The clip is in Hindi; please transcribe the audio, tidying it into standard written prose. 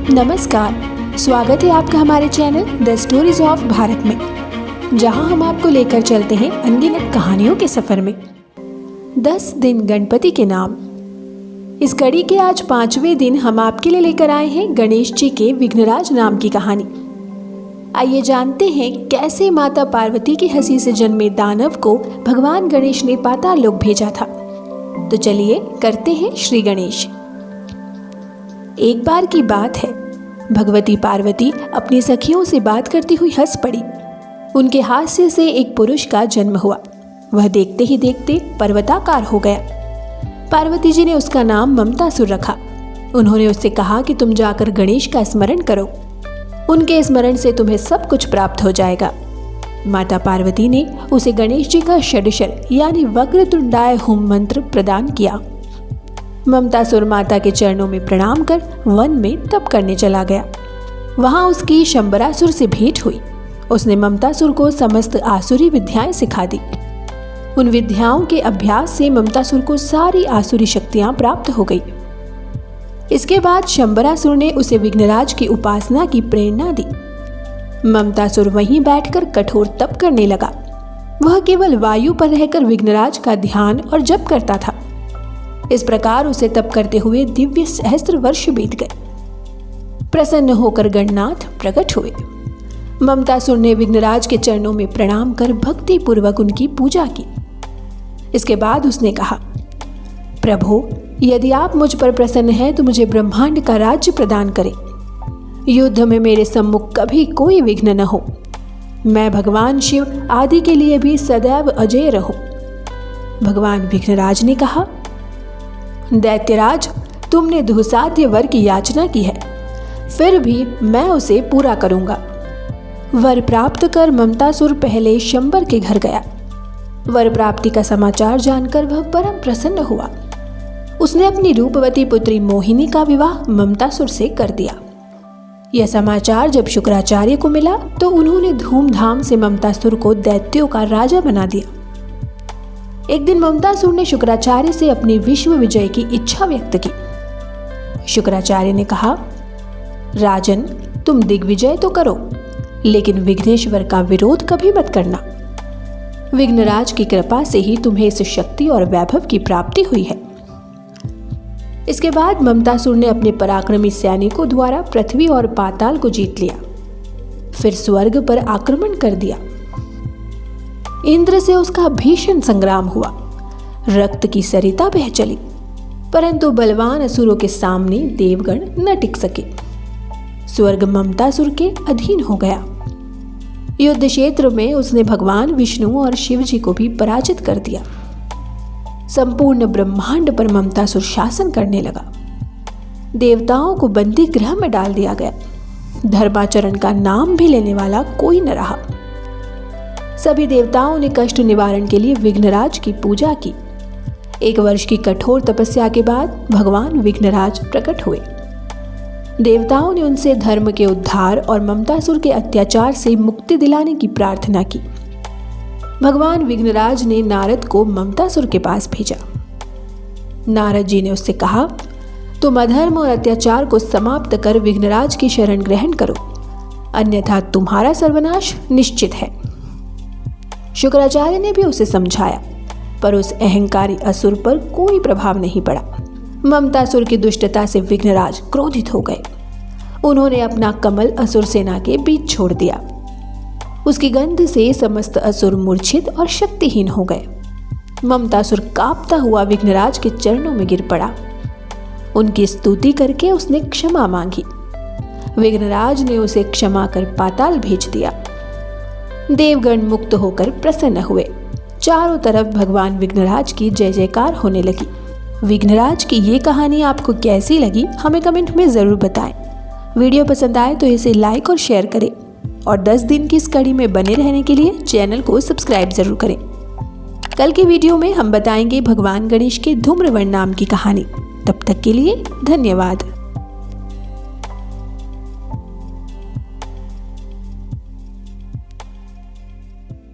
नमस्कार, स्वागत है आपका हमारे channel the stories of Bharat में, जहां हम आपको लेकर चलते हैं अनगिनत कहानियों के सफर में। 10 दिन गणपति के नाम। इस कड़ी के आज 5वें दिन हम आपके लिए लेकर आए हैं गणेश जी के विघ्नराज नाम की कहानी। आइए जानते हैं कैसे माता पार्वती की हंसी से जन्मे दानव को भगवान गणेश ने पाताल लोक भेजा था। तो चलिए करते हैं श्री गणेश। एक बार की बात है, भगवती पार्वती अपनी सखियों से बात करती हुई हंस पड़ी। उनके हास्य से एक पुरुष का जन्म हुआ। वह देखते ही देखते पर्वताकार हो गया। पार्वती जी ने उसका नाम ममतासुर रखा। उन्होंने उससे कहा कि तुम जाकर गणेश का स्मरण करो, उनके स्मरण से तुम्हें सब कुछ प्राप्त हो जाएगा। माता पार्वती ने उसे गणेश जी का षडशर यानी वक्रतुंडाय होम मंत्र प्रदान किया। ममतासुर माता के चरणों में प्रणाम कर वन में तप करने चला गया। वहां उसकी शंबरासुर से भेंट हुई। उसने ममतासुर को समस्त आसुरी विद्याएं सिखा दी। उन विद्याओं के अभ्यास से ममतासुर को सारी आसुरी शक्तियां प्राप्त हो गई। इसके बाद शंबरासुर ने उसे विघ्नराज की उपासना की प्रेरणा दी। ममतासुर वहीं बैठकर कठोर तप करने लगा। वह केवल वायु पर रहकर विघ्नराज का ध्यान और जप करता था। इस प्रकार उसे तप करते हुए दिव्य सहस्त्र वर्ष बीत गए। प्रसन्न होकर गणनाथ प्रकट हुए। ममतासुर ने विघ्नराज के चरणों में प्रणाम कर भक्ति पूर्वक उनकी पूजा की। इसके बाद उसने कहा, प्रभु, यदि आप मुझ पर प्रसन्न हैं तो मुझे ब्रह्मांड का राज्य प्रदान करें। युद्ध में मेरे सम्मुख कभी कोई विघ्न न हो। मैं भगवान शिव आदि के लिए भी सदैव अजेय रहूं। भगवान विघ्नराज ने कहा, दैत्यराज, तुमने दुस्साध्य वर की याचना की है, फिर भी मैं उसे पूरा करूंगा। वर प्राप्त कर ममतासुर पहले शंबर के घर गया। वर प्राप्ति का समाचार जानकर वह परम प्रसन्न हुआ। उसने अपनी रूपवती पुत्री मोहिनी का विवाह ममतासुर से कर दिया। यह समाचार जब शुक्राचार्य को मिला तो उन्होंने धूमधाम से ममतासुर को दैत्यों का राजा बना दिया। एक दिन ममतासुर ने शुक्राचार्य से अपनी विश्व विजय की इच्छा व्यक्त की। शुक्राचार्य ने कहा, राजन, तुम दिग्विजय तो करो, लेकिन विघ्नेश्वर का विरोध कभी मत करना। विघ्नराज की कृपा से ही तुम्हें इस शक्ति और वैभव की प्राप्ति हुई है। इसके बाद ममतासुर ने अपने पराक्रमी सैनिकों द्वारा पृथ्वी और पाताल को जीत लिया। फिर स्वर्ग पर आक्रमण कर दिया। इंद्र से उसका भीषण संग्राम हुआ। रक्त की सरिता बह चली, परंतु बलवान असुरों के सामने देवगण न टिक सके। स्वर्ग ममतासुर के अधीन हो गया। युद्ध क्षेत्र में उसने भगवान विष्णु और शिव जी को भी पराजित कर दिया। संपूर्ण ब्रह्मांड पर ममतासुर शासन करने लगा। देवताओं को बंदी गृह में डाल दिया गया। धर्माचरण का नाम भी लेने वाला कोई न रहा। सभी देवताओं ने कष्ट निवारण के लिए विघ्नराज की पूजा की। 1 वर्ष की कठोर तपस्या के बाद भगवान विघ्नराज प्रकट हुए। देवताओं ने उनसे धर्म के उद्धार और ममतासुर के अत्याचार से मुक्ति दिलाने की प्रार्थना की। भगवान विघ्नराज ने नारद को ममतासुर के पास भेजा। नारद जी ने उससे कहा, तुम अधर्म और अत्याचार को समाप्त कर विघ्नराज की शरण ग्रहण करो, अन्यथा तुम्हारा सर्वनाश निश्चित है। शुक्राचार्य ने भी उसे समझाया, पर उस अहंकारी असुर पर कोई प्रभाव नहीं पड़ा। ममतासुर की दुष्टता से विघ्नराज क्रोधित हो गए। उन्होंने अपना कमल असुर सेना के बीच छोड़ दिया। उसकी गंध से समस्त असुर मूर्छित और शक्तिहीन हो गए। ममतासुर कांपता हुआ विघ्नराज के चरणों में गिर पड़ा। उनकी स्तुति करके उसने क्षमा मांगी। विघ्नराज ने उसे क्षमा कर पाताल भेज दिया। देवगण मुक्त होकर प्रसन्न हुए। चारों तरफ भगवान विघ्नराज की जय जयकार होने लगी। विघ्नराज की ये कहानी आपको कैसी लगी हमें कमेंट में ज़रूर बताएं। वीडियो पसंद आए तो इसे लाइक और शेयर करें और 10 दिन की इस कड़ी में बने रहने के लिए चैनल को सब्सक्राइब जरूर करें। कल के वीडियो में हम बताएंगे भगवान गणेश के धूम्रवर्ण नाम की कहानी। तब तक के लिए धन्यवाद।